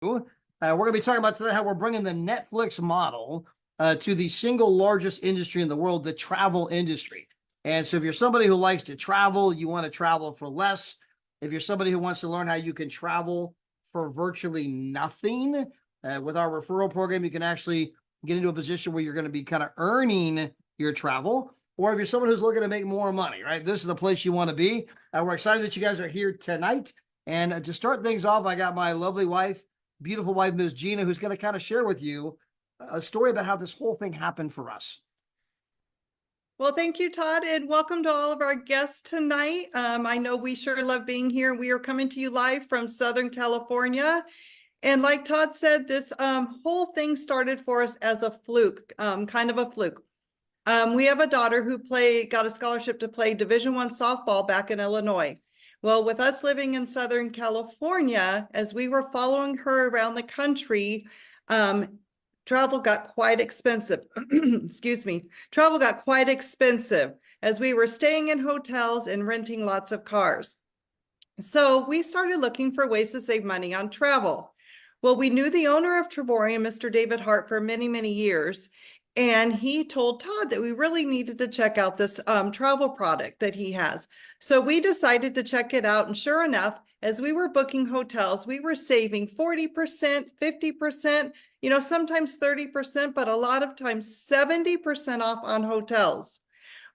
We're going to be talking about today how we're bringing the Netflix model to the single largest industry in the world, the travel industry. And so if you're somebody who likes to travel, you want to travel for less. If you're somebody who wants to learn how you can travel for virtually nothing, with our referral program, you can actually get into a position where you're going to be kind of earning your travel. Or if you're someone who's looking to make more money, right? This is the place you want to be. We're excited that you guys are here tonight. And to start things off, I got my lovely wife, beautiful wife, Ms. Gina, who's going to kind of share with you a story about how this whole thing happened for us. Well, thank you, Todd, and welcome to all of our guests tonight. I know we sure love being here. We are coming to you live from Southern California. And like Todd said, this whole thing started for us as a fluke, kind of a fluke. We have a daughter who got a scholarship to play Division I softball back in Illinois. Well, with us living in Southern California, as we were following her around the country, travel got quite expensive. Excuse me. Travel got quite expensive as we were staying in hotels and renting lots of cars. So we started looking for ways to save money on travel. Well, we knew the owner of Travorium, Mr. David Hart, for many, many years. And he told Todd that we really needed to check out this travel product that he has. So we decided to check it out. And sure enough, as we were booking hotels, we were saving 40%, 50%, sometimes 30%, but a lot of times 70% off on hotels.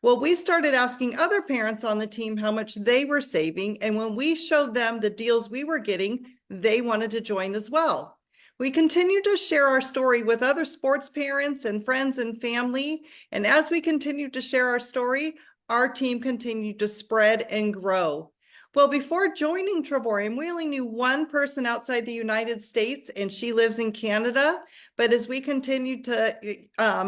Well, we started asking other parents on the team how much they were saving. And when we showed them the deals we were getting, they wanted to join as well. We continue to share our story with other sports parents and friends and family. And as we continue to share our story, our team continued to spread and grow. Well, before joining Travorium, we only knew one person outside the United States, and she lives in Canada. But as we continued to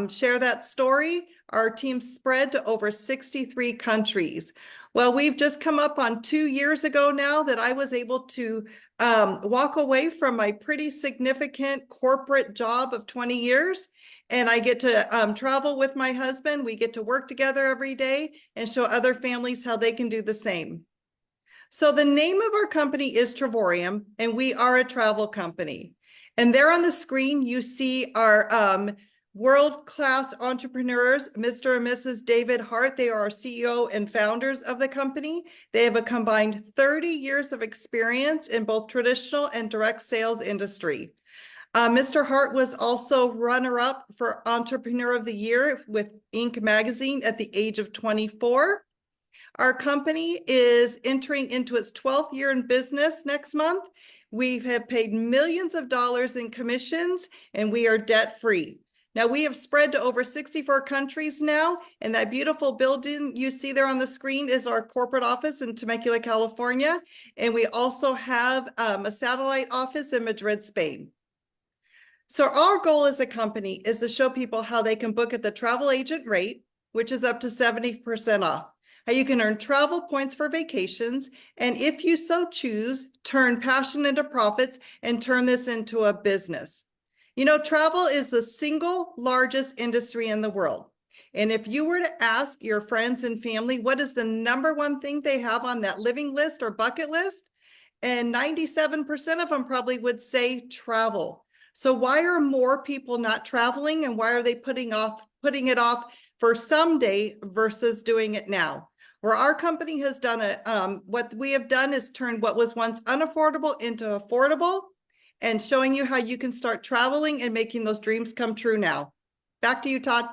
share that story, our team spread to over 63 countries. Well, we've just come up on 2 years ago now that I was able to walk away from my pretty significant corporate job of 20 years. And I get to travel with my husband. We get to work together every day and show other families how they can do the same. So the name of our company is Travorium, and we are a travel company. And there on the screen, you see our world-class entrepreneurs, Mr. and Mrs. David Hart. They are our CEO and founders of the company. They have a combined 30 years of experience in both traditional and direct sales industry. Mr. Hart was also runner-up for Entrepreneur of the Year with Inc. magazine at the age of 24. Our company is entering into its 12th year in business next month. We have paid millions of dollars in commissions, and we are debt-free. Now, we have spread to over 64 countries now, and that beautiful building you see there on the screen is our corporate office in Temecula, California, and we also have a satellite office in Madrid, Spain. So our goal as a company is to show people how they can book at the travel agent rate, which is up to 70% off. How you can earn travel points for vacations, and if you so choose, turn passion into profits and turn this into a business. Travel is the single largest industry in the world. And if you were to ask your friends and family, what is the number one thing they have on that living list or bucket list? And 97% of them probably would say travel. So why are more people not traveling, and why are they putting it off for someday versus doing it now? Where our company has done what we have done is turned what was once unaffordable into affordable, and showing you how you can start traveling and making those dreams come true now. Back to you, Todd.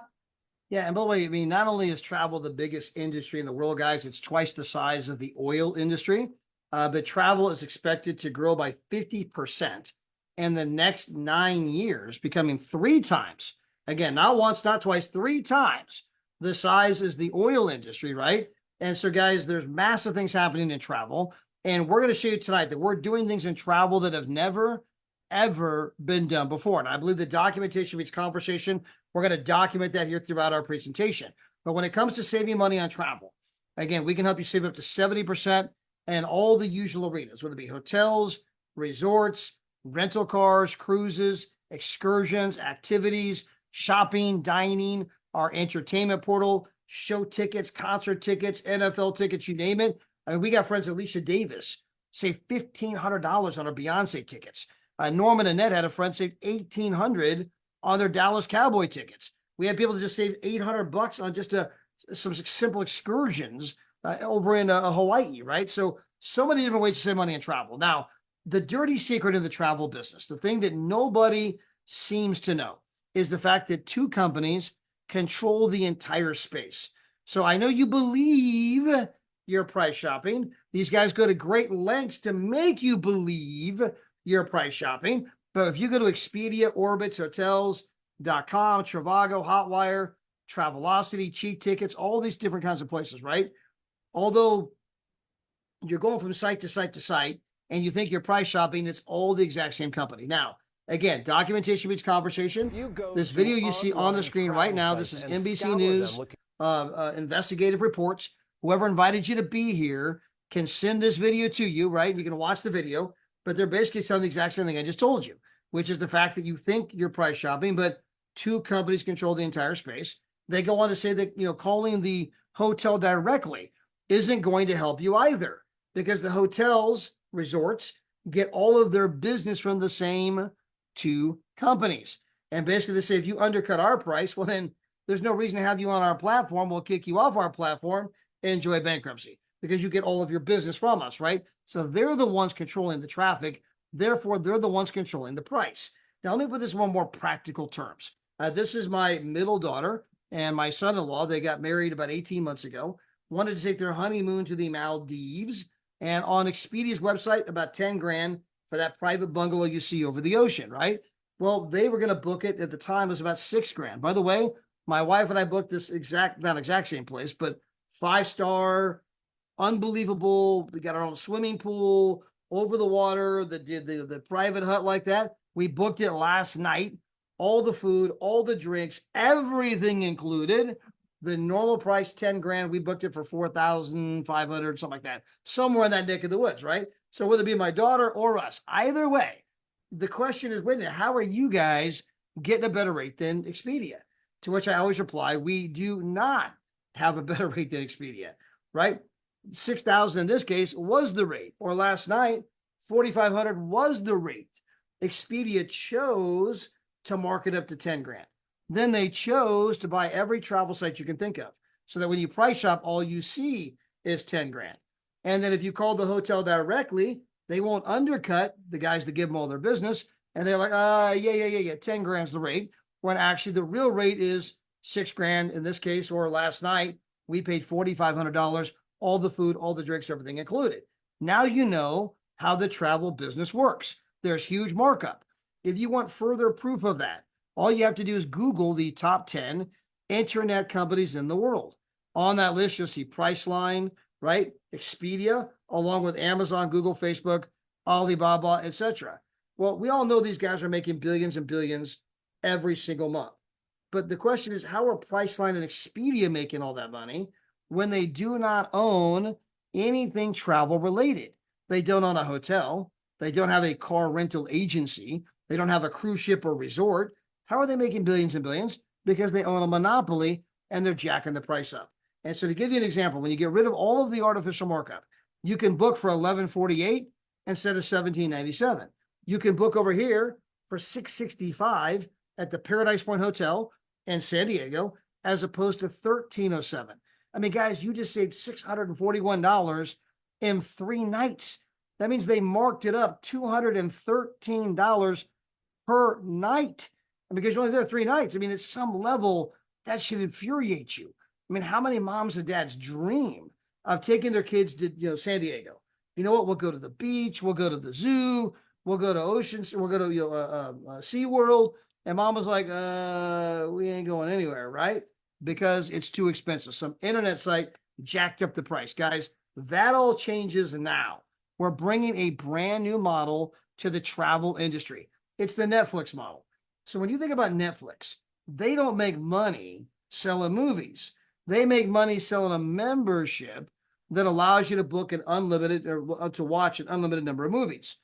Yeah, and by the way, I mean, not only is travel the biggest industry in the world, guys, it's twice the size of the oil industry, but travel is expected to grow by 50% in the next 9 years, becoming 3 times, again, not once, not twice, 3 times the size as the oil industry, right? And so, guys, there's massive things happening in travel, and we're going to show you tonight that we're doing things in travel that have never, ever been done before. And I believe the documentation meets conversation. We're going to document that here throughout our presentation. But when it comes to saving money on travel, again, we can help you save up to 70% in all the usual arenas, whether it be hotels, resorts, rental cars, cruises, excursions, activities, shopping, dining, our entertainment portal, show tickets, concert tickets, NFL tickets, you name it. I mean, we got friends, Alicia Davis, save $1,500 on her Beyonce tickets. Norman and Ned had a friend save $1,800 on their Dallas Cowboy tickets. We had people that just save $800 on just some simple excursions over in Hawaii, right? So many different ways to save money and travel. Now, the dirty secret in the travel business, the thing that nobody seems to know, is the fact that two companies control the entire space. So I know you believe you're price shopping. These guys go to great lengths to make you believe you're price shopping. But if you go to Expedia, Orbitz, Hotels.com, Trivago, Hotwire, Travelocity, Cheap Tickets, all these different kinds of places, right? Although you're going from site to site to site and you think you're price shopping, it's all the exact same company. Now, again, documentation meets conversation. This video you see on the screen right now, this is NBC News investigative reports. Whoever invited you to be here can send this video to you, right? You can watch the video, but they're basically telling the exact same thing I just told you, which is the fact that you think you're price shopping, but two companies control the entire space. They go on to say that, calling the hotel directly isn't going to help you either, because the hotels, resorts, get all of their business from the same two companies. And basically they say, if you undercut our price, well, then there's no reason to have you on our platform. We'll kick you off our platform and enjoy bankruptcy because you get all of your business from us, right? So they're the ones controlling the traffic. Therefore, they're the ones controlling the price. Now, let me put this in one more practical terms. This is my middle daughter and my son-in-law. They got married about 18 months ago, wanted to take their honeymoon to the Maldives. And on Expedia's website, about 10 grand for that private bungalow you see over the ocean, right? Well, they were going to book it at the time. It was about 6 grand. By the way, my wife and I booked this not exact same place, but 5-star, unbelievable. We got our own swimming pool over the water, the private hut like that. We booked it last night. All the food, all the drinks, everything included. The normal price, 10 grand. We booked it for 4,500, something like that. Somewhere in that neck of the woods, right? So whether it be my daughter or us, either way, the question is, wait a minute, how are you guys getting a better rate than Expedia? To which I always reply, we do not have a better rate than Expedia, right? 6,000 in this case was the rate, or last night, 4,500 was the rate. Expedia chose to mark it up to 10 grand. Then they chose to buy every travel site you can think of, so that when you price shop, all you see is 10 grand. And then if you call the hotel directly, they won't undercut the guys that give them all their business. And they're like, yeah, 10 grand's the rate. When actually the real rate is 6 grand in this case, or last night, we paid $4,500, all the food, all the drinks, everything included. Now you know how the travel business works. There's huge markup. If you want further proof of that, all you have to do is Google the top 10 internet companies in the world. On that list, you'll see Priceline, right? Expedia, along with Amazon, Google, Facebook, Alibaba, etc. Well, we all know these guys are making billions and billions every single month. But the question is, how are Priceline and Expedia making all that money when they do not own anything travel related? They don't own a hotel. They don't have a car rental agency. They don't have a cruise ship or resort. How are they making billions and billions? Because they own a monopoly and they're jacking the price up. And so to give you an example, when you get rid of all of the artificial markup, you can book for $1,148 instead of $1,797. You can book over here for $665 at the Paradise Point Hotel in San Diego, as opposed to $1,307. I mean, guys, you just saved $641 in 3 nights. That means they marked it up $213 per night. And because you're only there 3 nights, I mean, at some level, that should infuriate you. I mean, how many moms and dads dream of taking their kids to, San Diego? You know what? We'll go to the beach. We'll go to the zoo. We'll go to oceans. We'll go to SeaWorld. And mom was like, we ain't going anywhere, right? Because it's too expensive. Some internet site jacked up the price. Guys, that all changes now. We're bringing a brand new model to the travel industry. It's the Netflix model. So when you think about Netflix, they don't make money selling movies. They make money selling a membership that allows you to book an unlimited or to watch an unlimited number of movies.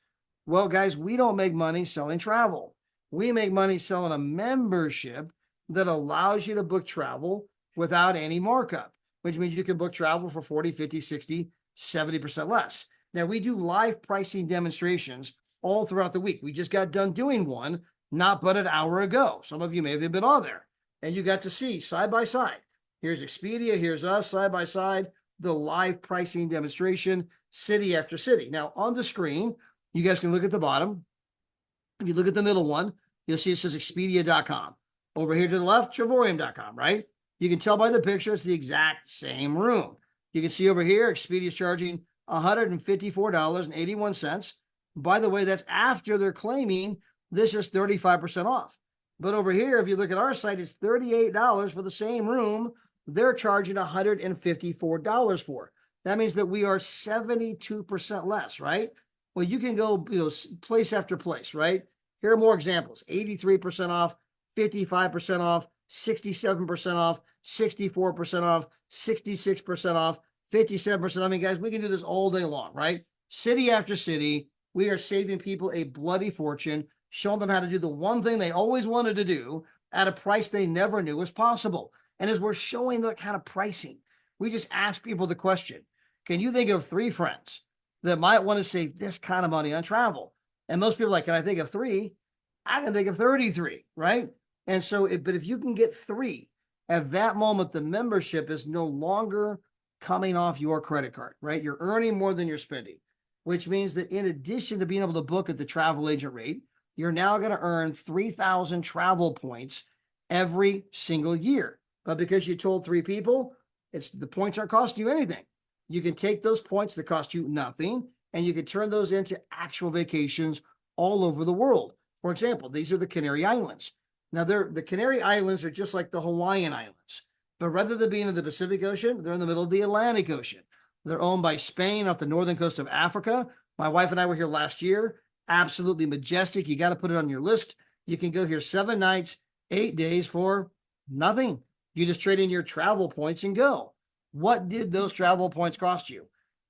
Well, guys, we don't make money selling travel. We make money selling a membership that allows you to book travel without any markup, which means you can book travel for 40, 50, 60, 70% less. Now, we do live pricing demonstrations all throughout the week. We just got done doing one not but an hour ago. Some of you may have been on there, and you got to see side by side. Here's Expedia, here's us side by side, the live pricing demonstration, city after city. Now on the screen, you guys can look at the bottom. If you look at the middle one, you'll see it says Expedia.com. Over here to the left, Travorium.com, right? You can tell by the picture, it's the exact same room. You can see over here, Expedia is charging $154.81. By the way, that's after they're claiming this is 35% off. But over here, if you look at our site, it's $38 for the same room. They're charging $154 for. That means that we are 72% less, right? Well, you can go, place after place, right? Here are more examples: 83% off, 55% off, 67% off, 64% off, 66% off, 57%. I mean, guys, we can do this all day long, right? City after city, we are saving people a bloody fortune, showing them how to do the one thing they always wanted to do at a price they never knew was possible. And as we're showing that kind of pricing, we just ask people the question, can you think of 3 friends that might want to save this kind of money on travel? And most people are like, can I think of 3? I can think of 33, right? And so, but if you can get 3, at that moment, the membership is no longer coming off your credit card, right? You're earning more than you're spending, which means that in addition to being able to book at the travel agent rate, you're now going to earn 3,000 travel points every single year. But because you told 3 people, the points aren't costing you anything. You can take those points that cost you nothing, and you can turn those into actual vacations all over the world. For example, these are the Canary Islands. Now, the Canary Islands are just like the Hawaiian Islands, but rather than being in the Pacific Ocean, they're in the middle of the Atlantic Ocean. They're owned by Spain off the northern coast of Africa. My wife and I were here last year. Absolutely majestic. You got to put it on your list. You can go here 7 nights, 8 days for nothing. You just trade in your travel points and go. What did those travel points cost you?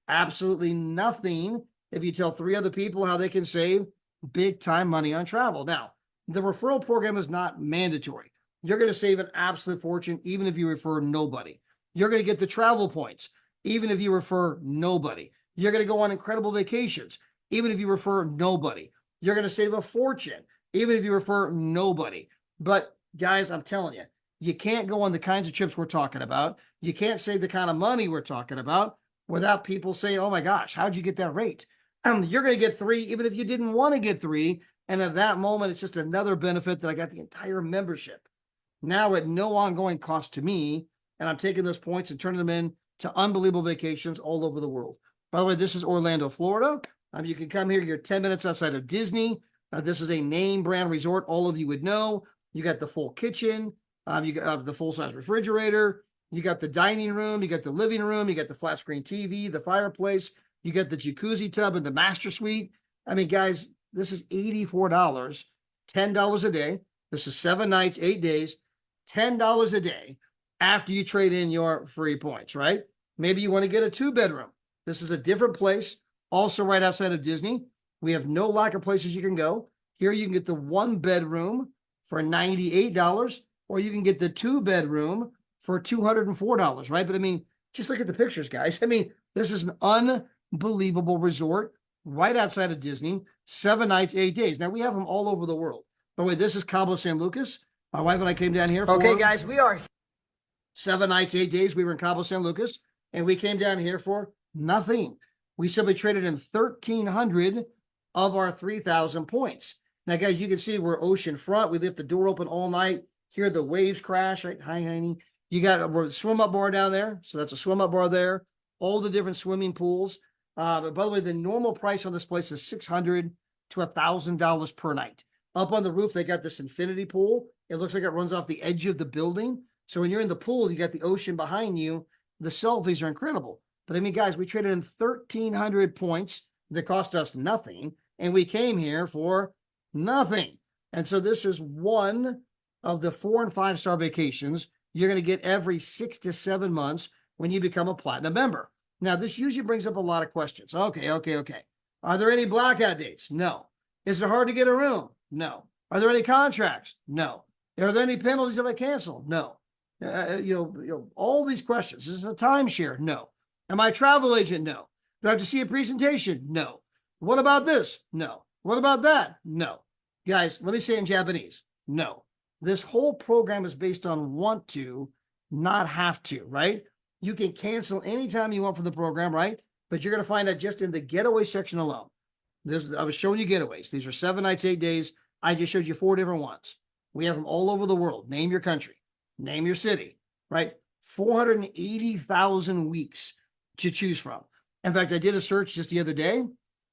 Absolutely nothing if you tell 3 other people how they can save big time money on travel. Now, the referral program is not mandatory. You're going to save an absolute fortune even if you refer nobody. You're going to get the travel points even if you refer nobody. You're going to go on incredible vacations even if you refer nobody. You're going to save a fortune even if you refer nobody. But guys, I'm telling you, you can't go on the kinds of trips we're talking about. You can't save the kind of money we're talking about without people saying, oh my gosh, how'd you get that rate? You're going to get 3 even if you didn't want to get 3. And at that moment, it's just another benefit that I got the entire membership now at no ongoing cost to me. And I'm taking those points and turning them into unbelievable vacations all over the world. By the way, this is Orlando, Florida. You can come here. You're 10 minutes outside of Disney. This is a name brand resort. All of you would know. You got the full kitchen. You got the full-size refrigerator. You got the dining room. You got the living room. You got the flat screen TV, the fireplace. You got the jacuzzi tub and the master suite. I mean, guys, this is $84, $10 a day. This is 7 nights, 8 days, $10 a day after you trade in your free points, right? Maybe you want to get a 2-bedroom. This is a different place, also right outside of Disney. We have no lack of places you can go. Here you can get the 1-bedroom for $98, or you can get the 2-bedroom for $204, right? But I mean, just look at the pictures, guys. I mean, this is an unbelievable resort right outside of Disney, 7 nights, 8 days. Now, we have them all over the world. By the way, this is Cabo San Lucas. My wife and I came down here for... Okay, guys, we are 7 nights, 8 days. We were in Cabo San Lucas, and we came down here for nothing. We simply traded in 1,300 of our 3,000 points. Now, guys, you can see we're ocean front. We left the door open all night. Hear the waves crash. Right? Hi, honey. You got a swim-up bar down there. So that's a swim-up bar there. All the different swimming pools. But by the way, the normal price on this place is $600 to $1,000 per night. Up on the roof, they got this infinity pool. It looks like it runs off the edge of the building. So when you're in the pool, you got the ocean behind you. The selfies are incredible. But I mean, guys, we traded in 1,300 points that cost us nothing. And we came here for nothing. And so this is one of the 4- and 5-star vacations you're going to get every 6 to 7 months when you become a platinum member. Now, this usually brings up a lot of questions. Okay. Are there any blackout dates? No. Is it hard to get a room? No. Are there any contracts? No. Are there any penalties if I cancel? No. All these questions. Is it a timeshare? No. Am I a travel agent? No. Do I have to see a presentation? No. What about this? No. What about that? No. Guys, let me say it in Japanese. No. This whole program is based on want to, not have to, right? You can cancel anytime you want for the program, right? But you're going to find out just in the getaway section alone. I was showing you getaways. These are 7 nights, 8 days. I just showed you 4 different ones. We have them all over the world. Name your country, name your city, right? 480,000 weeks to choose from. In fact, I did a search just the other day,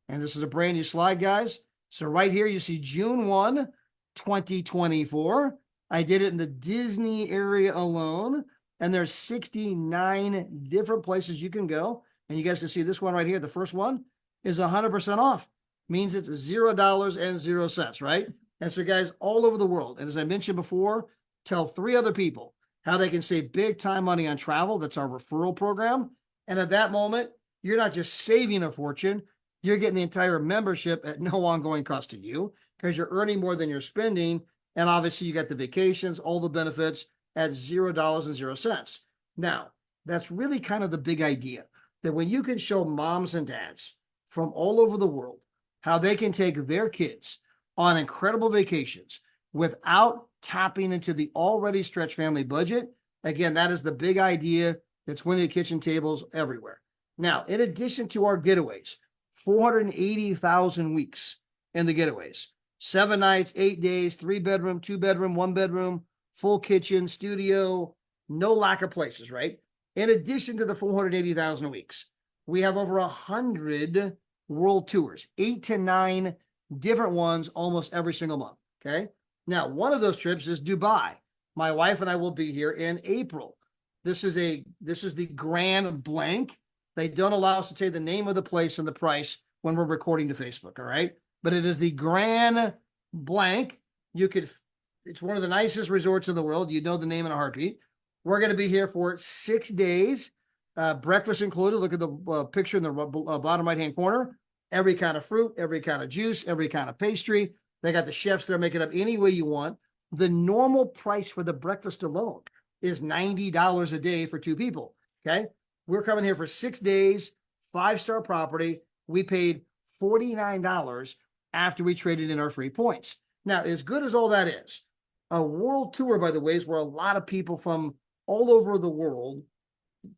and this is a brand new slide, guys. So right here, you see June 1, 2024. I did it in the Disney area alone, and there's 69 different places you can go. And you guys can see this one right here. The first one is 100% off. Means it's $0.00, right? And so guys, all over the world. And as I mentioned before, tell 3 other people how they can save big time money on travel. That's our referral program. And at that moment, you're not just saving a fortune, you're getting the entire membership at no ongoing cost to you because you're earning more than you're spending. And obviously you got the vacations, all the benefits at $0.00. Now, that's really kind of the big idea, that when you can show moms and dads from all over the world how they can take their kids on incredible vacations without tapping into the already stretched family budget. Again, that is the big idea that's winning at kitchen tables everywhere. Now, in addition to our getaways, 480,000 weeks in the getaways, 7 nights, 8 days, 3 bedroom, 2 bedroom, 1 bedroom, full kitchen, studio, no lack of places, right? In addition to the 480,000 weeks, we have over 100 world tours, 8 to 9 different ones almost every single month. Okay. Now, one of those trips is Dubai. My wife and I will be here in April. This is the Grand Blank. They don't allow us to say the name of the place and the price when we're recording to Facebook. All right. But it is the Grand Blank. It's one of the nicest resorts in the world. You know the name in a heartbeat. We're going to be here for 6 days. Breakfast included. Look at the picture in the bottom right-hand corner. Every kind of fruit, every kind of juice, every kind of pastry. They got the chefs there making up any way you want. The normal price for the breakfast alone is $90 a day for 2 people. Okay. We're coming here for 6 days, 5-star property. We paid $49 after we traded in our free points. Now, as good as all that is, a world tour, by the way, is where a lot of people from all over the world,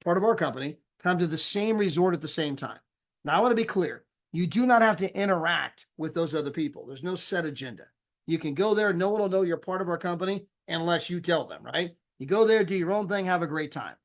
part of our company, come to the same resort at the same time. Now, I want to be clear. You do not have to interact with those other people. There's no set agenda. You can go there. No one will know you're part of our company unless you tell them, right? You go there, do your own thing, have a great time.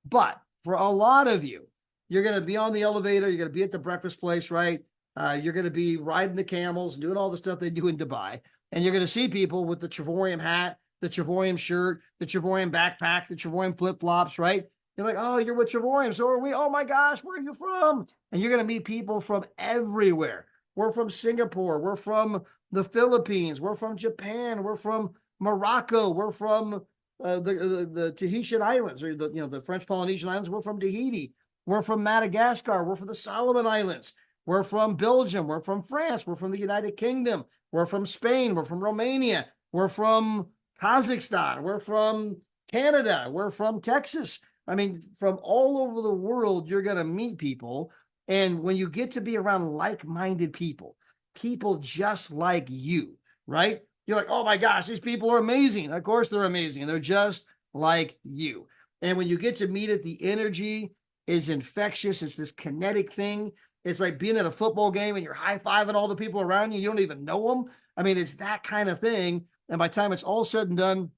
But for a lot of you, you're going to be on the elevator. You're going to be at the breakfast place, right? You're going to be riding the camels, doing all the stuff they do in Dubai. And you're going to see people with the Travorium hat, the Travorium shirt, the Travorium backpack, the Travorium flip-flops, right? You're like, oh, you're with Travorium. So are we. Oh, my gosh, where are you from? And you're going to meet people from everywhere. We're from Singapore. We're from the Philippines. We're from Japan. We're from Morocco. We're from the Tahitian Islands, or the French Polynesian Islands. We're from Tahiti. We're from Madagascar. We're from the Solomon Islands. We're from Belgium. We're from France. We're from the United Kingdom. We're from Spain. We're from Romania. We're from Kazakhstan. We're from Canada. We're from Texas. I mean, from all over the world, you're going to meet people. And when you get to be around like-minded people, people just like you, right? You're like, oh my gosh, these people are amazing. Of course they're amazing. They're just like you. And when you get to meet it, the energy is infectious. It's this kinetic thing. It's like being at a football game and you're high-fiving all the people around you. You don't even know them. I mean, it's that kind of thing. And by the time it's all said and done,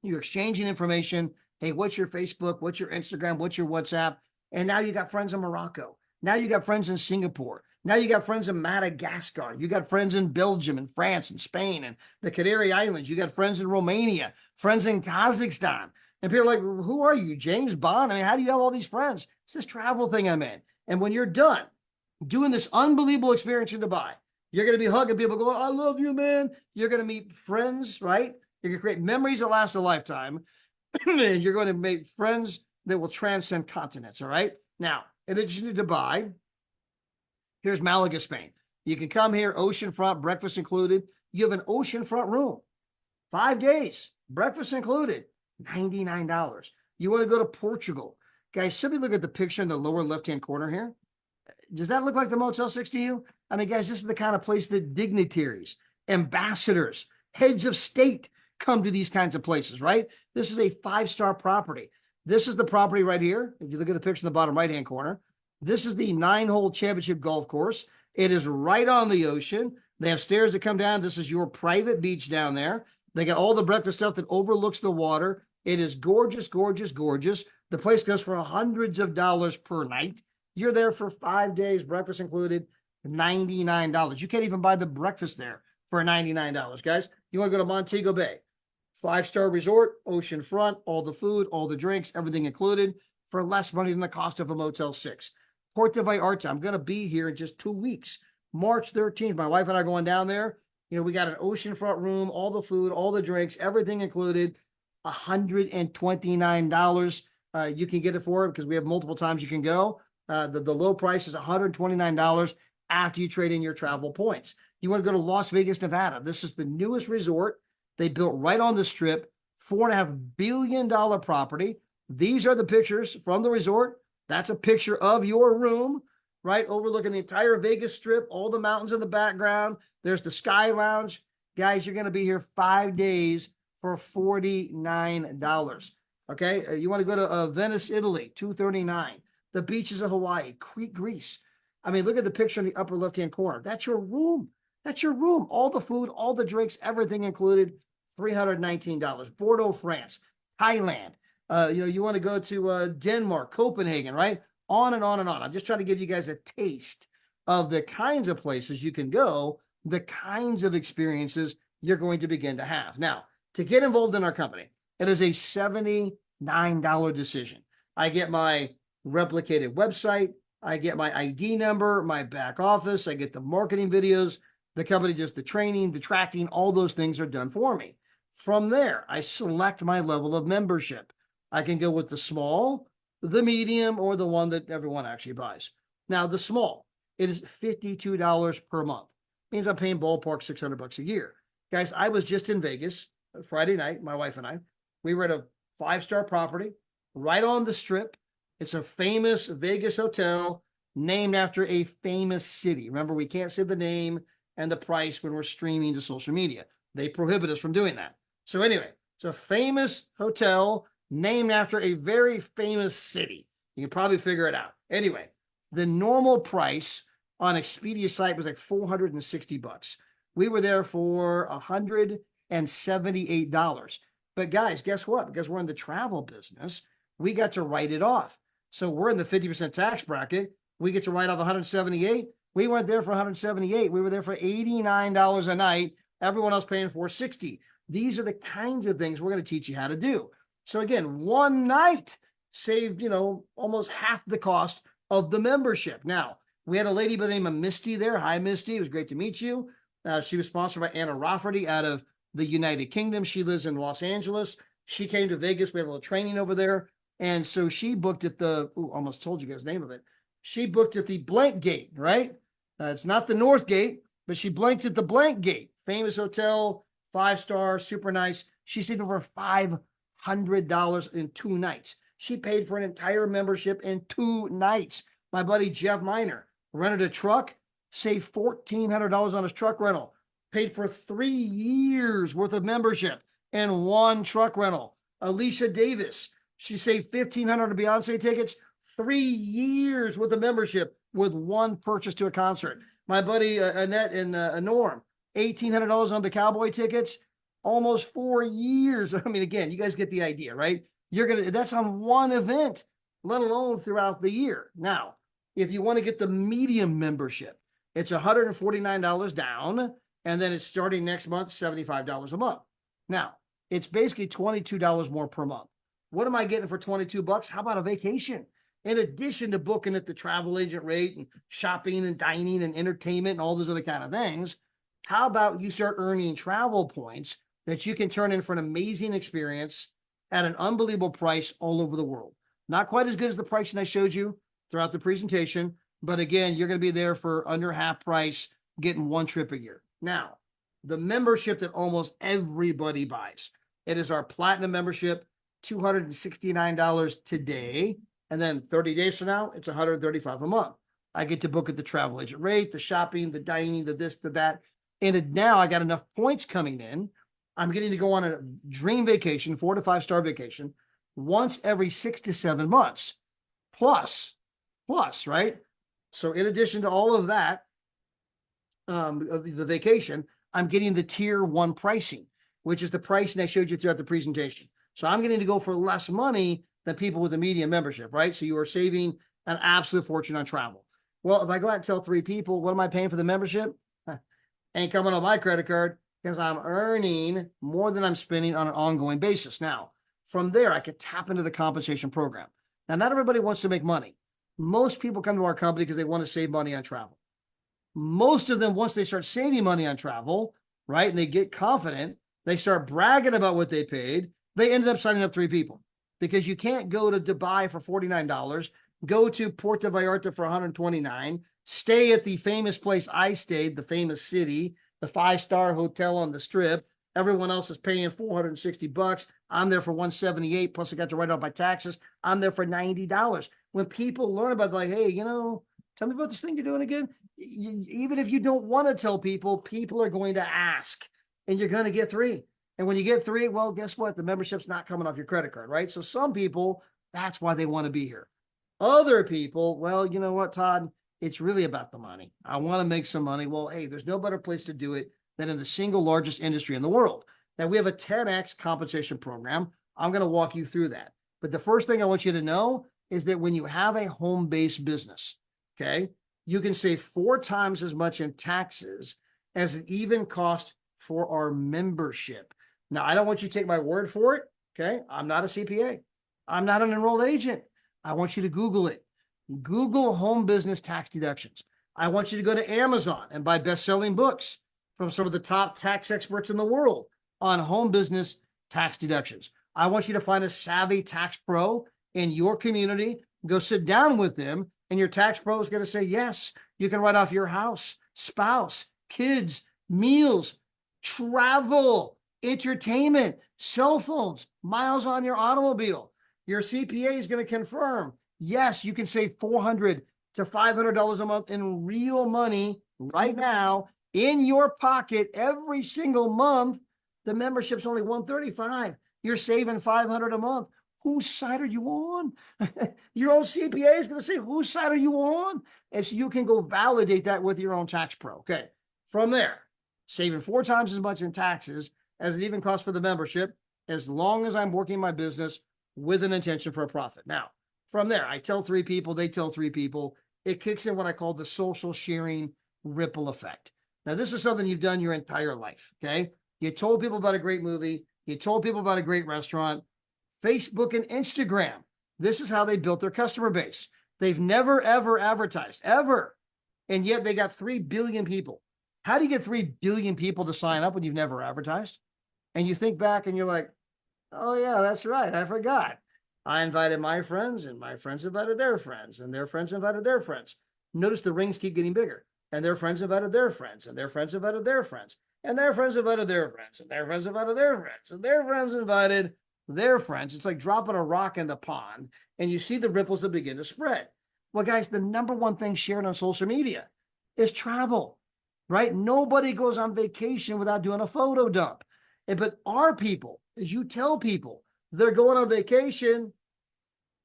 you're exchanging information. Hey, what's your Facebook? What's your Instagram? What's your WhatsApp? And now you got friends in Morocco. Now you got friends in Singapore. Now you got friends in Madagascar. You got friends in Belgium and France and Spain and the Canary Islands. You got friends in Romania, friends in Kazakhstan. And people are like, who are you, James Bond? I mean, how do you have all these friends? It's this travel thing I'm in. And when you're done doing this unbelievable experience in Dubai, you're going to be hugging people going, I love you, man. You're going to meet friends, right? You're going to create memories that last a lifetime. And you're going to make friends that will transcend continents, all right? Now, in addition to Dubai, here's Malaga, Spain. You can come here, oceanfront, breakfast included. You have an oceanfront room, 5 days, breakfast included, $99. You want to go to Portugal. Guys, simply look at the picture in the lower left-hand corner here. Does that look like the Motel 6 to you? I mean, guys, this is the kind of place that dignitaries, ambassadors, heads of state come to these kinds of places, right? This is a 5-star property. This is the property right here. If you look at the picture in the bottom right-hand corner, this is the 9-hole championship golf course. It is right on the ocean. They have stairs that come down. This is your private beach down there. They got all the breakfast stuff that overlooks the water. It is gorgeous, gorgeous, gorgeous. The place goes for hundreds of dollars per night. You're there for 5 days, breakfast included, $99. You can't even buy the breakfast there for $99, guys. You want to go to Montego Bay, 5-star resort, ocean front, all the food, all the drinks, everything included for less money than the cost of a Motel 6. Puerto Vallarta, I'm going to be here in just 2 weeks. March 13th, my wife and I are going down there. You know, we got an oceanfront room, all the food, all the drinks, everything included, $129. You can get it for it because we have multiple times you can go. The low price is $129 after you trade in your travel points. You want to go to Las Vegas, Nevada. This is the newest resort. They built right on the strip, $4.5 billion property. These are the pictures from the resort. That's a picture of your room, right? Overlooking the entire Vegas Strip, all the mountains in the background. There's the Sky Lounge. Guys, you're going to be here 5 days for $49. Okay. You want to go to Venice, Italy, $239. The beaches of Hawaii, Crete, Greece. I mean, look at the picture in the upper left-hand corner. That's your room. That's your room. All the food, all the drinks, everything included, $319. Bordeaux, France, Thailand. You want to go to Denmark, Copenhagen, right? On and on and on. I'm just trying to give you guys a taste of the kinds of places you can go, the kinds of experiences you're going to begin to have. Now, to get involved in our company, it is a $79 decision. I get my replicated website. I get my ID number, my back office. I get the marketing videos. The company does the training, the tracking, all those things are done for me. From there, I select my level of membership. I can go with the small, the medium, or the one that everyone actually buys. Now, the small, it is $52 per month. Means I'm paying ballpark $600 a year. Guys, I was just in Vegas Friday night, my wife and I. We were at a 5-star property right on the strip. It's a famous Vegas hotel named after a famous city. Remember, we can't say the name and the price when we're streaming to social media. They prohibit us from doing that. So anyway, it's a famous hotel named after a very famous city. You can probably figure it out. Anyway, the normal price on Expedia site was like $460. We were there for $178. But guys, guess what? Because we're in the travel business, we got to write it off. So we're in the 50% tax bracket. We get to write off 178. We weren't there for 178. We were there for $89 a night. Everyone else paying $460. These are the kinds of things we're going to teach you how to do. So again, one night saved, almost half the cost of the membership. Now, we had a lady by the name of Misty there. Hi, Misty. It was great to meet you. She was sponsored by Anna Rafferty out of the United Kingdom. She lives in Los Angeles. She came to Vegas. We had a little training over there. And so she booked at the, almost told you guys the name of it. She booked at the Blank Gate, right? It's not the North Gate, but she blanked at the Blank Gate. Famous hotel, 5-star, super nice. She stayed over $500 in 2 nights. She paid for an entire membership in 2 nights. My buddy Jeff Miner rented a truck, saved $1,400 on his truck rental, paid for 3 years worth of membership in 1 truck rental. Alicia Davis, she saved $1,500 on Beyonce tickets, 3 years worth of membership with 1 purchase to a concert. My buddy Annette and Norm, $1,800 on the Cowboy tickets, almost 4 years. I mean, again, you guys get the idea, right? That's on 1 event, let alone throughout the year. Now, if you want to get the medium membership, it's $149 down, and then it's starting next month, $75 a month. Now, it's basically $22 more per month. What am I getting for $22? How about a vacation? In addition to booking at the travel agent rate and shopping and dining and entertainment and all those other kind of things, how about you start earning travel points that you can turn in for an amazing experience at an unbelievable price all over the world? Not quite as good as the pricing I showed you throughout the presentation, but again, you're going to be there for under half price, getting 1 trip a year. Now, the membership that almost everybody buys, it is our platinum membership, $269 today. And then 30 days from now, it's $135 a month. I get to book at the travel agent rate, the shopping, the dining, the this, the that. And now I got enough points coming in. I'm getting to go on a dream vacation, 4 to 5 star vacation, once every 6 to 7 months, plus, right? So in addition to all of that, of the vacation, I'm getting the tier 1 pricing, which is the pricing I showed you throughout the presentation. So I'm getting to go for less money than people with a medium membership, right? So you are saving an absolute fortune on travel. Well, if I go out and tell 3 people, what am I paying for the membership? Ain't coming on my credit card, because I'm earning more than I'm spending on an ongoing basis. Now, from there, I could tap into the compensation program. Now, not everybody wants to make money. Most people come to our company because they want to save money on travel. Most of them, once they start saving money on travel, right, and they get confident, they start bragging about what they paid, they ended up signing up 3 people, because you can't go to Dubai for $49, go to Puerto Vallarta for $129, stay at the famous place I stayed, the famous city, the 5-star hotel on the strip. Everyone else is paying $460. I'm there for $178, plus I got to write off my taxes. I'm there for $90. When people learn about, like, hey, tell me about this thing you're doing again. Even if you don't want to tell people, people are going to ask, and you're going to get 3. And when you get 3, well, guess what? The membership's not coming off your credit card, right? So some people, that's why they want to be here. Other people, well, you know what, Todd? It's really about the money. I want to make some money. Well, hey, there's no better place to do it than in the single largest industry in the world. Now, we have a 10x compensation program. I'm going to walk you through that. But the first thing I want you to know is that when you have a home-based business, okay, you can save 4 times as much in taxes as an even cost for our membership. Now, I don't want you to take my word for it, okay? I'm not a CPA. I'm not an enrolled agent. I want you to Google it. Google home business tax deductions. I want you to go to Amazon and buy best-selling books from some of the top tax experts in the world on home business tax deductions. I want you to find a savvy tax pro in your community, go sit down with them, and your tax pro is going to say, yes, you can write off your house, spouse, kids, meals, travel, entertainment, cell phones, miles on your automobile. Your CPA is going to confirm, yes, you can save $400 to $500 a month in real money right now in your pocket every single month. The membership's only $135. You're saving $500 a month. Whose side are you on? Your own CPA is going to say, whose side are you on? And so you can go validate that with your own tax pro. Okay. From there, saving 4 times as much in taxes as it even costs for the membership, as long as I'm working my business with an intention for a profit. Now, from there, I tell 3 people, they tell 3 people. It kicks in what I call the social sharing ripple effect. Now, this is something you've done your entire life, okay? You told people about a great movie. You told people about a great restaurant. Facebook and Instagram, this is how they built their customer base. They've never, ever advertised, ever. And yet they got 3 billion people. How do you get 3 billion people to sign up when you've never advertised? And you think back and you're like, oh yeah, that's right, I forgot. I invited my friends, and my friends invited their friends, and their friends invited their friends. Notice the rings keep getting bigger, and their friends invited their friends, and their friends invited their friends, and their friends invited their friends, and their friends invited their friends, and their friends invited their friends. It's like dropping a rock in the pond, and you see the ripples that begin to spread. Well, guys, the number one thing shared on social media is travel, right? Nobody goes on vacation without doing a photo dump. But our people, as you tell people, they're going on vacation,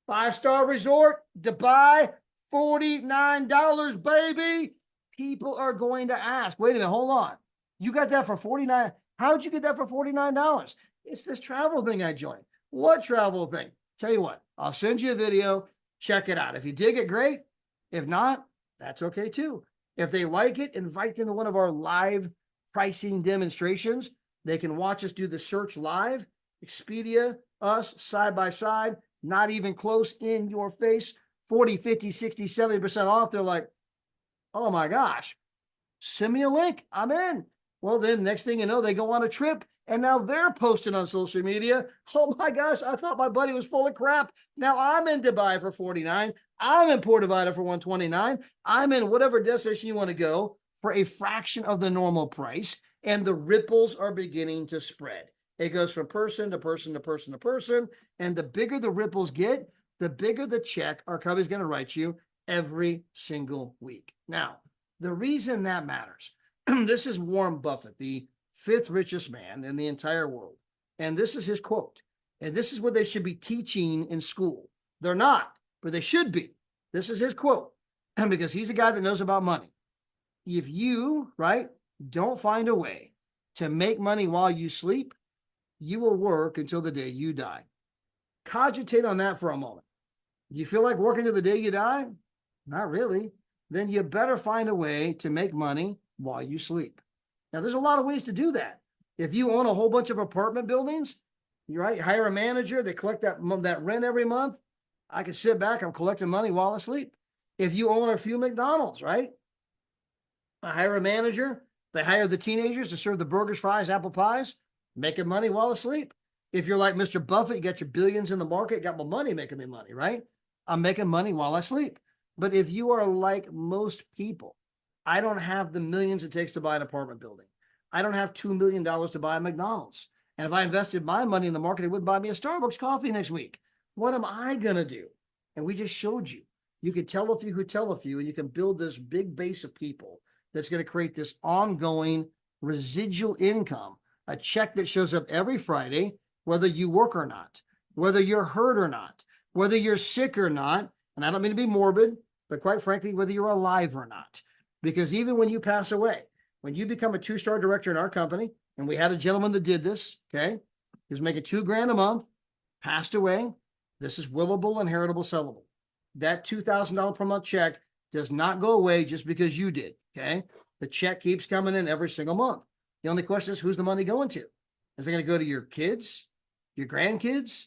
5-star resort, Dubai, $49, baby. People are going to ask, wait a minute, hold on. You got that for $49? How'd you get that for $49? It's this travel thing I joined. What travel thing? Tell you what, I'll send you a video. Check it out. If you dig it, great. If not, that's okay too. If they like it, invite them to one of our live pricing demonstrations. They can watch us do the search live. Expedia, us, side by side, not even close, in your face, 40, 50, 60, 70% off. They're like, oh my gosh, send me a link. I'm in. Well, then next thing you know, they go on a trip, and now they're posting on social media. Oh my gosh, I thought my buddy was full of crap. Now I'm in Dubai for $49. I'm in Puerto Vallarta for $129. I'm in whatever destination you want to go for a fraction of the normal price. And the ripples are beginning to spread. It goes from person to person to person to person. And the bigger the ripples get, the bigger the check our company's going to write you every single week. Now, the reason that matters, this is Warren Buffett, the fifth richest man in the entire world. And this is his quote. And this is what they should be teaching in school. They're not, but they should be. This is his quote, because he's a guy that knows about money. If you, right, don't find a way to make money while you sleep, you will work until the day you die. Cogitate on that for a moment. Do you feel like working to the day you die? Not really. Then you better find a way to make money while you sleep. Now, there's a lot of ways to do that. If you own a whole bunch of apartment buildings, you right, hire a manager, they collect that rent every month. I can sit back, I'm collecting money while I sleep. If you own a few McDonald's, right? I hire a manager, they hire the teenagers to serve the burgers, fries, apple pies, making money while asleep. If you're like Mr. Buffett, you got your billions in the market, got my money making me money, right? I'm making money while I sleep. But if you are like most people, I don't have the millions it takes to buy an apartment building. I don't have $2 million to buy a McDonald's. And if I invested my money in the market, it would buy me a Starbucks coffee next week. What am I going to do? And we just showed you. You can tell a few who tell a few, and you can build this big base of people that's going to create this ongoing residual income, a check that shows up every Friday, whether you work or not, whether you're hurt or not, whether you're sick or not. And I don't mean to be morbid, but quite frankly, whether you're alive or not. Because even when you pass away, when you become a 2-star director in our company, and we had a gentleman that did this, okay? He was making $2,000 a month, passed away. This is willable, inheritable, sellable. That $2,000 per month check does not go away just because you did, okay? The check keeps coming in every single month. The only question is, who's the money going to? Is it going to go to your kids, your grandkids,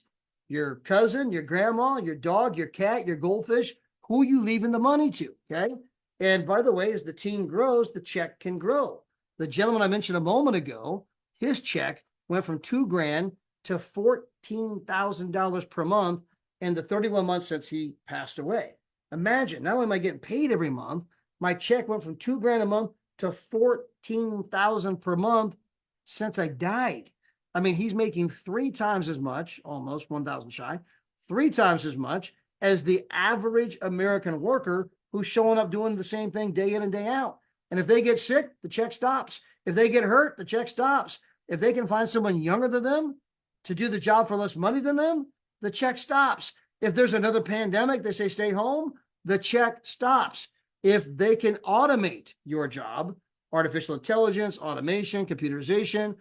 your cousin, your grandma, your dog, your cat, your goldfish? Who are you leaving the money to, okay? And by the way, as the team grows, the check can grow. The gentleman I mentioned a moment ago, his check went from $2,000 to $14,000 per month in the 31 months since he passed away. Imagine, not only am I getting paid every month, my check went from $2,000 a month to $14,000 per month since I died. I mean, he's making 3 times as much, almost 1,000 shy, 3 times as much as the average American worker who's showing up doing the same thing day in and day out. And if they get sick, the check stops. If they get hurt, the check stops. If they can find someone younger than them to do the job for less money than them, the check stops. If there's another pandemic, they say stay home, the check stops. If they can automate your job, artificial intelligence, automation, computerization,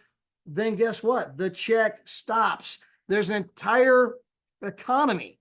then guess what? The check stops. There's an entire economy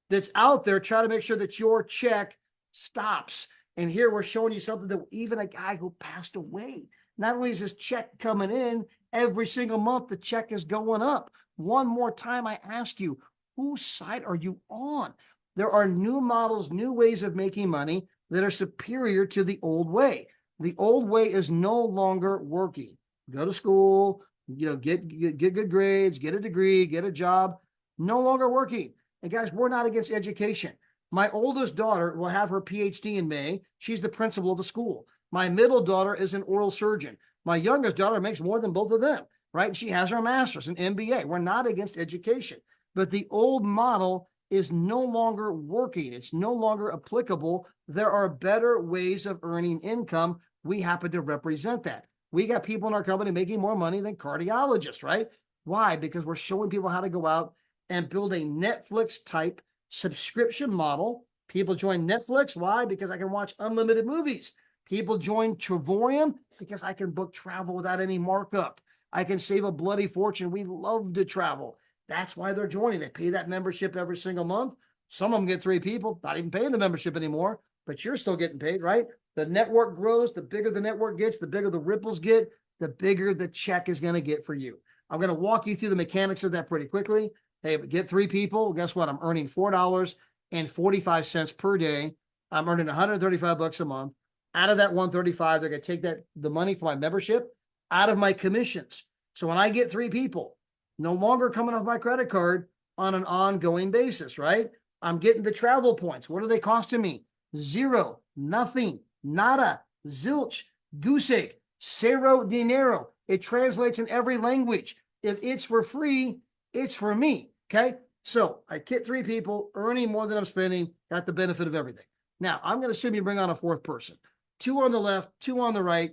that's out there trying to make sure that your check stops. And here we're showing you something that even a guy who passed away, not only is his check coming in every single month, the check is going up. One more time, I ask you, whose side are you on? There are new models, new ways of making money that are superior to the old way. The old way is no longer working. Go to school, get good grades, get a degree, get a job, no longer working. And guys, we're not against education. My oldest daughter will have her PhD in May. She's the principal of a school. My middle daughter is an oral surgeon. My youngest daughter makes more than both of them, right? She has her master's, an MBA. We're not against education, but the old model is no longer working. It's no longer applicable. There are better ways of earning income. We happen to represent that. We got people in our company making more money than cardiologists, right? Why? Because we're showing people how to go out and build a Netflix type subscription model. People join Netflix. Why? Because I can watch unlimited movies. People join Travorium because I can book travel without any markup. I can save a bloody fortune. We love to travel. That's why they're joining. They pay that membership every single month. Some of them get 3 people, not even paying the membership anymore, but you're still getting paid, right? The network grows. The bigger the network gets, the bigger the ripples get, the bigger the check is going to get for you. I'm going to walk you through the mechanics of that pretty quickly. Hey, but get 3 people. Guess what? I'm earning $4.45 per day. I'm earning $135 a month. Out of that 135, they're going to take the money for my membership out of my commissions. So when I get 3 people, no longer coming off my credit card on an ongoing basis, right? I'm getting the travel points. What are they costing me? 0, nothing, nada, zilch, goose egg, cero dinero. It translates in every language. If it's for free, it's for me, okay? So I get 3 people earning more than I'm spending, got the benefit of everything. Now, I'm going to assume you bring on a fourth person, 2 on the left, 2 on the right.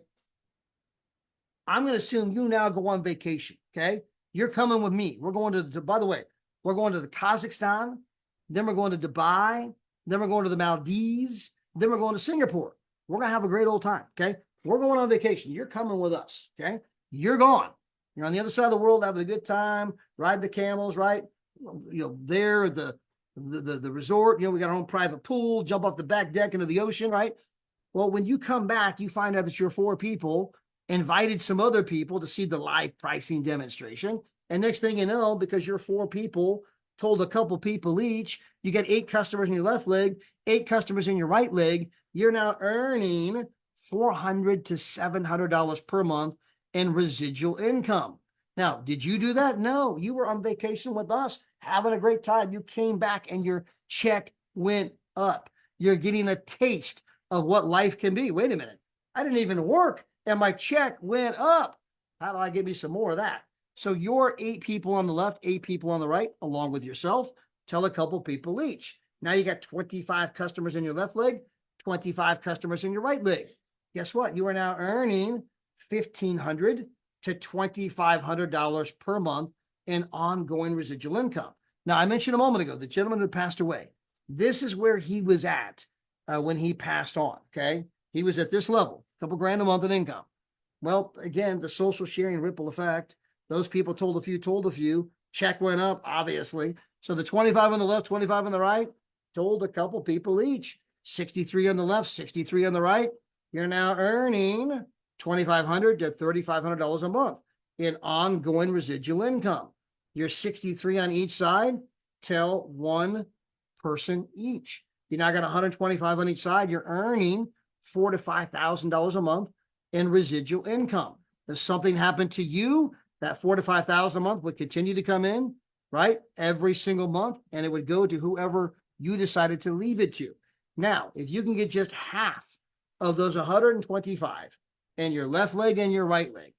I'm going to assume you now go on vacation. Okay. You're coming with me. We're going to, by the way, we're going to the Kazakhstan. Then we're going to Dubai. Then we're going to the Maldives. Then we're going to Singapore. We're going to have a great old time. Okay. We're going on vacation. You're coming with us. Okay. You're gone. You're on the other side of the world having a good time, ride the camels, right? There at the resort, we got our own private pool, jump off the back deck into the ocean, right? Well, when you come back, you find out that you're 4 people, invited some other people to see the live pricing demonstration. And next thing you know, because you're 4 people, told a couple people each, you get 8 customers in your left leg, 8 customers in your right leg. You're now earning $400 to $700 per month in residual income. Now, did you do that? No, you were on vacation with us, having a great time. You came back and your check went up. You're getting a taste of what life can be. Wait a minute. I didn't even work and my check went up. How do I get me some more of that? So you're 8 people on the left, 8 people on the right, along with yourself. Tell a couple people each. Now you got 25 customers in your left leg, 25 customers in your right leg. Guess what? You are now earning $1,500 to $2,500 per month in ongoing residual income. Now, I mentioned a moment ago, the gentleman that passed away, this is where he was at when he passed on, okay? He was at this level, a couple grand a month in income. Well, again, the social sharing ripple effect, those people told a few, check went up, obviously. So the 25 on the left, 25 on the right, told a couple people each, 63 on the left, 63 on the right. You're now earning $2,500 to $3,500 a month in ongoing residual income. You're 63 on each side. Tell 1 person each. You now got 125 on each side. You're earning $4,000 to $5,000 a month in residual income. If something happened to you, that $4,000 to $5,000 a month would continue to come in, right? Every single month, and it would go to whoever you decided to leave it to. Now, if you can get just half of those 125 in your left leg and your right leg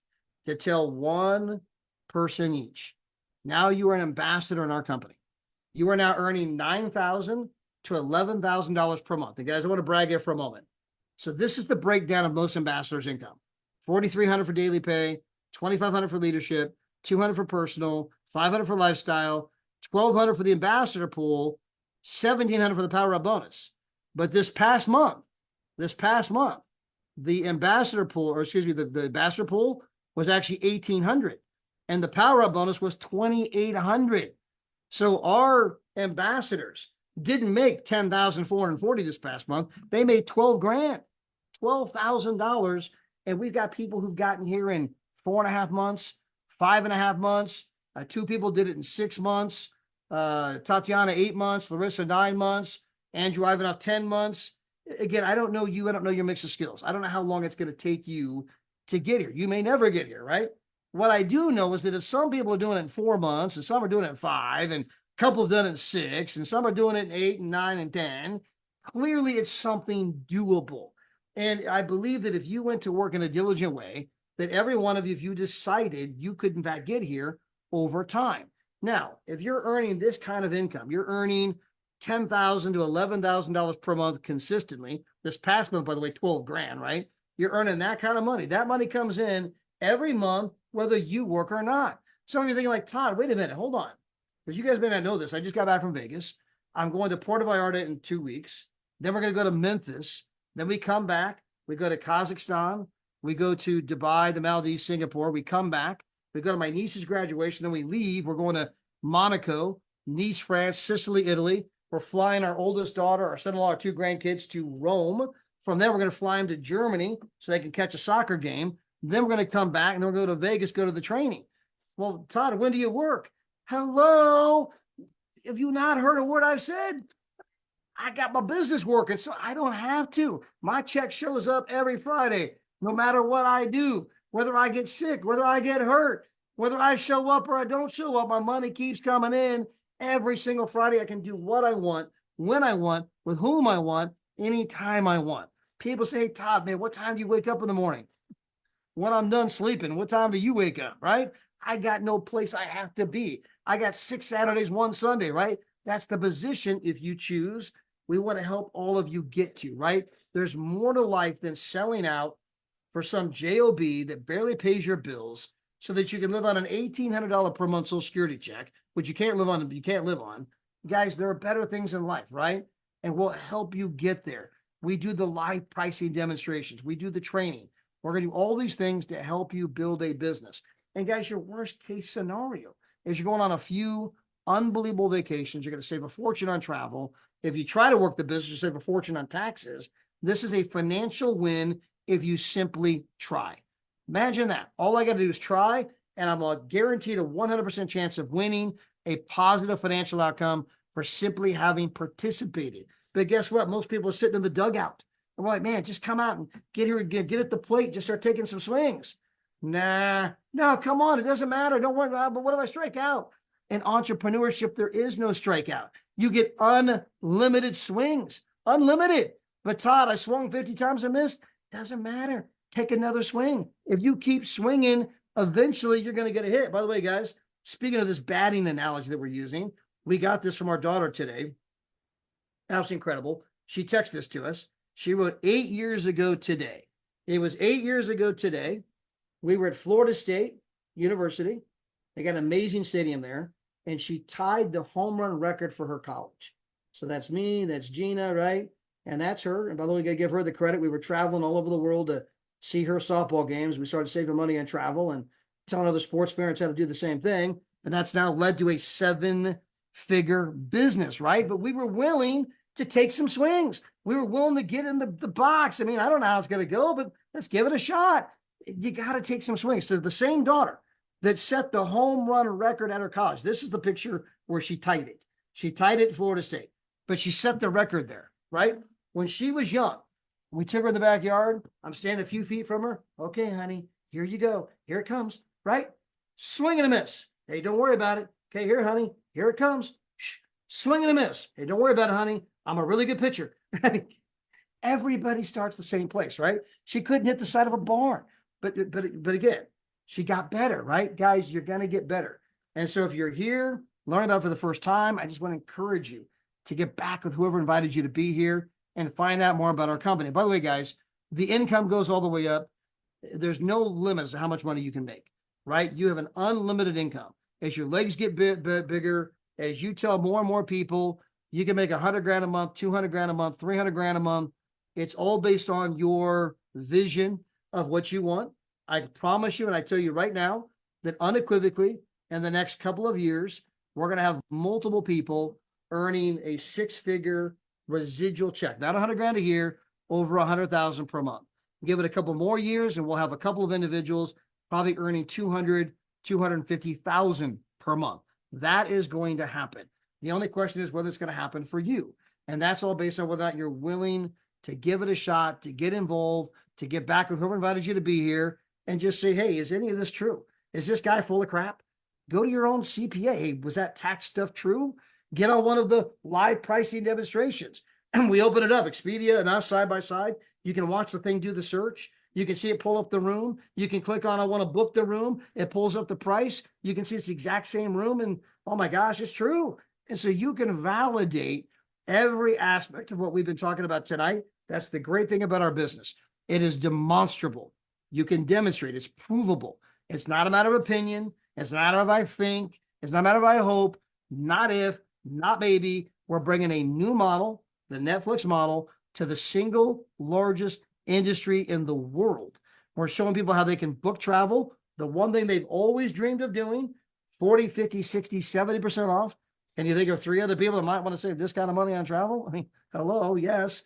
to tell 1 person each, now you are an ambassador in our company. You are now earning $9,000 to $11,000 per month. And guys, I want to brag here for a moment. So this is the breakdown of most ambassadors' income. $4,300 for daily pay, $2,500 for leadership, $200 for personal, $500 for lifestyle, $1,200 for the ambassador pool, $1,700 for the power up bonus. But this past month, the ambassador pool, the ambassador pool was actually $1,800, and the power up bonus was $2,800. So our ambassadors didn't make $10,440 this past month. They made 12 grand, $12,000. And we've got people who've gotten here in 4.5 months, 5.5 months. 2 people did it in 6 months. Tatiana, 8 months. Larissa, 9 months. Andrew Ivanov, 10 months. Again, I don't know you. I don't know your mix of skills. I don't know how long it's going to take you to get here. You may never get here, right? What I do know is that if some people are doing it in 4 months and some are doing it in 5 and a couple have done it in 6 and some are doing it in 8 and 9 and 10, clearly it's something doable. And I believe that if you went to work in a diligent way, that every one of you, if you decided you could in fact get here over time. Now, if you're earning this kind of income, you're earning $10,000 to $11,000 per month consistently. This past month, by the way, 12 grand, right? You're earning that kind of money. That money comes in every month, whether you work or not. Some of you are thinking like, Todd, wait a minute, hold on. Because you guys may not know this. I just got back from Vegas. I'm going to Puerto Vallarta in 2 weeks. Then we're going to go to Memphis. Then we come back. We go to Kazakhstan. We go to Dubai, the Maldives, Singapore. We come back. We go to my niece's graduation. Then we leave. We're going to Monaco, Nice, France, Sicily, Italy. We're flying our oldest daughter, our son-in-law, our 2 grandkids to Rome. From there, we're going to fly them to Germany so they can catch a soccer game. Then we're going to come back and then we'll go to Vegas, go to the training. Well, Todd, when do you work? Hello? Have you not heard a word I've said? I got my business working, so I don't have to. My check shows up every Friday, no matter what I do, whether I get sick, whether I get hurt, whether I show up or I don't show up, my money keeps coming in. Every single Friday, I can do what I want, when I want, with whom I want, anytime I want. People say, hey, Todd, man, what time do you wake up in the morning? When I'm done sleeping, what time do you wake up, right? I got no place I have to be. I got 6 Saturdays, 1 Sunday, right? That's the position, if you choose, we want to help all of you get to, right? There's more to life than selling out for some job that barely pays your bills so that you can live on an $1,800 per month Social Security check, which you can't live on. Guys, there are better things in life, right? And we'll help you get there. We do the live pricing demonstrations. We do the training. We're going to do all these things to help you build a business. And guys, your worst case scenario is you're going on a few unbelievable vacations. You're going to save a fortune on travel. If you try to work the business, you save a fortune on taxes. This is a financial win if you simply try. Imagine that. All I got to do is try, and I'm guaranteed a 100% chance of winning a positive financial outcome for simply having participated. But guess what? Most people are sitting in the dugout. I'm like, man, just come out and get here, get at the plate, just start taking some swings. Nah, no, come on. It doesn't matter. Don't worry about it. But what if I strike out? In entrepreneurship, there is no strikeout. You get unlimited swings, unlimited. But Todd, I swung 50 times and missed. Doesn't matter. Take another swing. If you keep swinging, eventually you're going to get a hit. By the way, guys, speaking of this batting analogy that we're using, we got this from our daughter today. Absolutely incredible. She texted this to us. She wrote 8 years ago today. It was 8 years ago today. We were at Florida State University. They got an amazing stadium there. And she tied the home run record for her college. So that's me, that's Gina, right? And that's her. And by the way, we got to give her the credit. We were traveling all over the world to see her softball games. We started saving money on travel and telling other sports parents how to do the same thing. And that's now led to a 7-figure business, right? But we were willing to take some swings. We were willing to get in the box. I mean, I don't know how it's going to go, but let's give it a shot. You got to take some swings. So the same daughter that set the home run record at her college. This is the picture where she tied it. She tied it at Florida State, but she set the record there, right? When she was young, we took her in the backyard. I'm standing a few feet from her. Okay, honey, here you go. Here it comes, right? Swing and a miss. Hey, don't worry about it. Okay, here, honey, here it comes. Shh. Swing and a miss. Hey, don't worry about it, honey. I'm a really good pitcher. Everybody starts the same place, right? She couldn't hit the side of a barn, but again, she got better, right? Guys, you're going to get better. And so if you're here learning about it for the first time, I just want to encourage you to get back with whoever invited you to be here and find out more about our company. By the way, guys, the income goes all the way up. There's no limits to how much money you can make, right? You have an unlimited income. As your legs get bigger, as you tell more and more people, you can make 100 grand a month, 200 grand a month, 300 grand a month. It's all based on your vision of what you want. I promise you, and I tell you right now, that unequivocally, in the next couple of years, we're going to have multiple people earning a 6-figure residual check, not 100 grand a year, over 100,000 per month. Give it a couple more years, and we'll have a couple of individuals probably earning 200, 250,000 per month. That is going to happen. The only question is whether it's going to happen for you. And that's all based on whether or not you're willing to give it a shot, to get involved, to get back with whoever invited you to be here, and just say, hey, is any of this true? Is this guy full of crap? Go to your own CPA. Hey, was that tax stuff true? Get on one of the live pricing demonstrations. And we open it up, Expedia and us side by side. You can watch the thing do the search. You can see it pull up the room. You can click on, I want to book the room. It pulls up the price. You can see it's the exact same room. And oh my gosh, it's true. And so you can validate every aspect of what we've been talking about tonight. That's the great thing about our business. It is demonstrable. You can demonstrate. It's provable. It's not a matter of opinion. It's not a matter of I think. It's not a matter of I hope. Not if, not maybe. We're bringing a new model, the Netflix model, to the single largest industry in the world. We're showing people how they can book travel, the one thing they've always dreamed of doing, 40, 50, 60, 70% off. And you think of 3 other people that might want to save this kind of money on travel? I mean, hello, yes.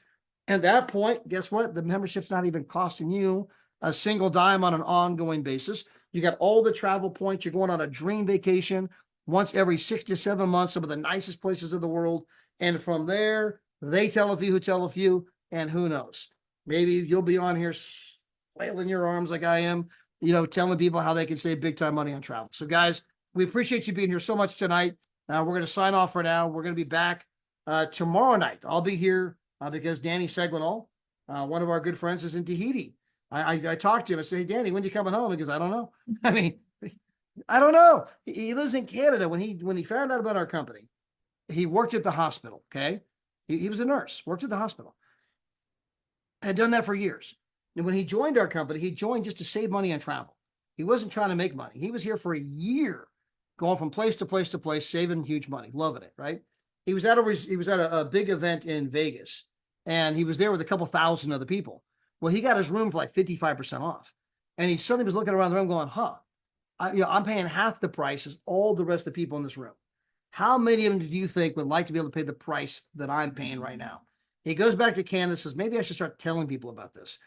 At that point, guess what? The membership's not even costing you a single dime on an ongoing basis. You got all the travel points. You're going on a dream vacation once every 6 to 7 months, some of the nicest places in the world. And from there, they tell a few who tell a few, and who knows? Maybe you'll be on here flailing your arms like I am, telling people how they can save big time money on travel. So guys, we appreciate you being here so much tonight. We're going to sign off for now. We're going to be back tomorrow night. I'll be here because Danny Seguinal, one of our good friends, is in Tahiti. I talked to him. I said, hey, Danny, when are you coming home? He goes, I don't know. I mean, I don't know. He lives in Canada. When he found out about our company, he worked at the hospital, okay? He was a nurse, worked at the hospital, had done that for years. And when he joined our company, he joined just to save money on travel. He wasn't trying to make money. He was here for a year, going from place to place to place, saving huge money, loving it, right? He was at a big event in Vegas, and he was there with a couple thousand other people. Well, he got his room for like 55% off. And he suddenly was looking around the room going, I'm paying half the price as all the rest of the people in this room. How many of them do you think would like to be able to pay the price that I'm paying right now? He goes back to Canada, says, maybe I should start telling people about this.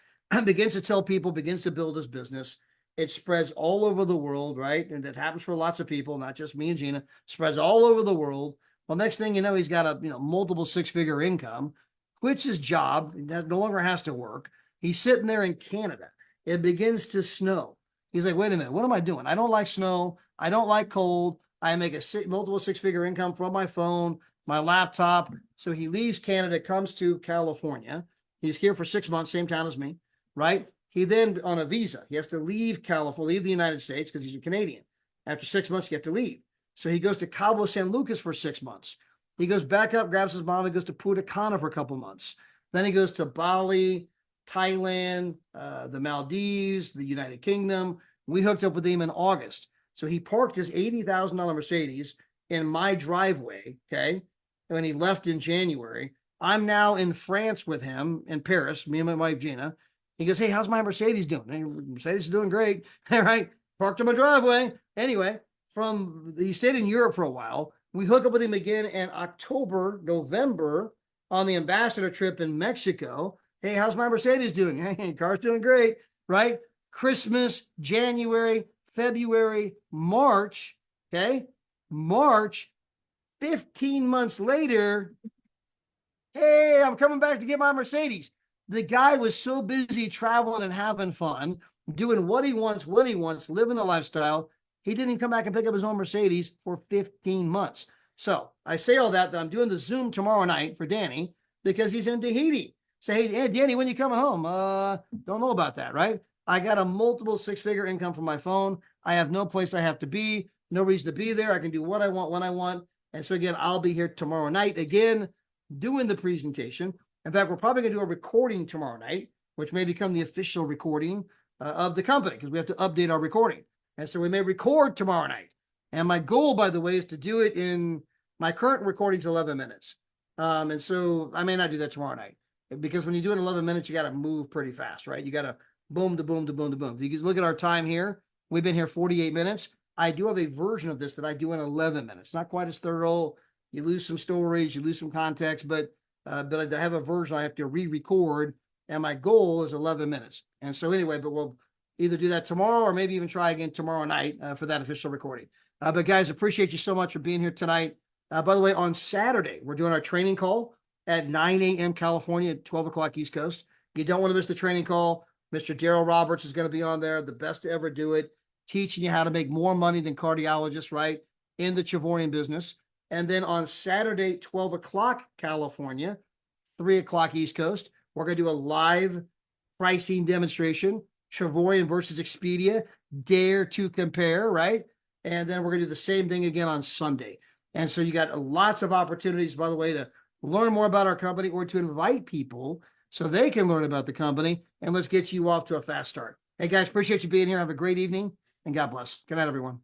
Begins to tell people, begins to build his business. It spreads all over the world, right? And that happens for lots of people, not just me and Gina, spreads all over the world. Well, next thing you know, he's got a multiple six-figure income, quits his job, no longer has to work. He's sitting there in Canada. It begins to snow. He's like, wait a minute, what am I doing? I don't like snow. I don't like cold. I make multiple six-figure income from my phone, my laptop. So he leaves Canada, comes to California. He's here for 6 months, same town as me, right? He then, on a visa, he has to leave California, leave the United States because he's a Canadian. After 6 months, you have to leave. So he goes to Cabo San Lucas for 6 months. He goes back up, grabs his mom, and goes to Punta Cana for a couple months. Then he goes to Bali, Thailand, the Maldives, the United Kingdom. We hooked up with him in August. So he parked his $80,000 Mercedes in my driveway, okay? And when he left in January, I'm now in France with him in Paris, me and my wife, Gina. He goes, hey, how's my Mercedes doing? Hey, Mercedes is doing great. All right. Parked in my driveway. Anyway, he stayed in Europe for a while. We hook up with him again in October, November on the ambassador trip in Mexico. Hey, how's my Mercedes doing? Hey, car's doing great, right? Christmas, January, February, March, okay? March, 15 months later, hey, I'm coming back to get my Mercedes. The guy was so busy traveling and having fun, doing what he wants, when he wants, living the lifestyle. He didn't even come back and pick up his own Mercedes for 15 months. So I say all that I'm doing the Zoom tomorrow night for Danny because he's in Tahiti. Say, hey, Danny, when you coming home? Don't know about that, right? I got a multiple six-figure income from my phone. I have no place I have to be, no reason to be there. I can do what I want when I want. And so again, I'll be here tomorrow night again doing the presentation. In fact, we're probably going to do a recording tomorrow night, which may become the official recording of the company because we have to update our recording. And so we may record tomorrow night. And my goal, by the way, is to do it in my current recording's 11 minutes. And so I may not do that tomorrow night because when you do it in 11 minutes, you got to move pretty fast, right? You got to boom to boom to boom to boom. If you look at our time here, we've been here 48 minutes. I do have a version of this that I do in 11 minutes. Not quite as thorough. You lose some stories, you lose some context, but I have a version I have to re-record, and my goal is 11 minutes. And so anyway, but we'll either do that tomorrow or maybe even try again tomorrow night for that official recording. But guys, appreciate you so much for being here tonight. By the way, on Saturday, we're doing our training call at 9 a.m. California, 12 o'clock East Coast. You don't want to miss the training call. Mr. Daryl Roberts is going to be on there, the best to ever do it, teaching you how to make more money than cardiologists, right, in the Travorium business. And then on Saturday, 12 o'clock California, 3 o'clock East Coast, we're going to do a live pricing demonstration, Travorium versus Expedia, dare to compare, right? And then we're going to do the same thing again on Sunday. And so you got lots of opportunities, by the way, to learn more about our company or to invite people so they can learn about the company. And let's get you off to a fast start. Hey, guys, appreciate you being here. Have a great evening, and God bless. Good night, everyone.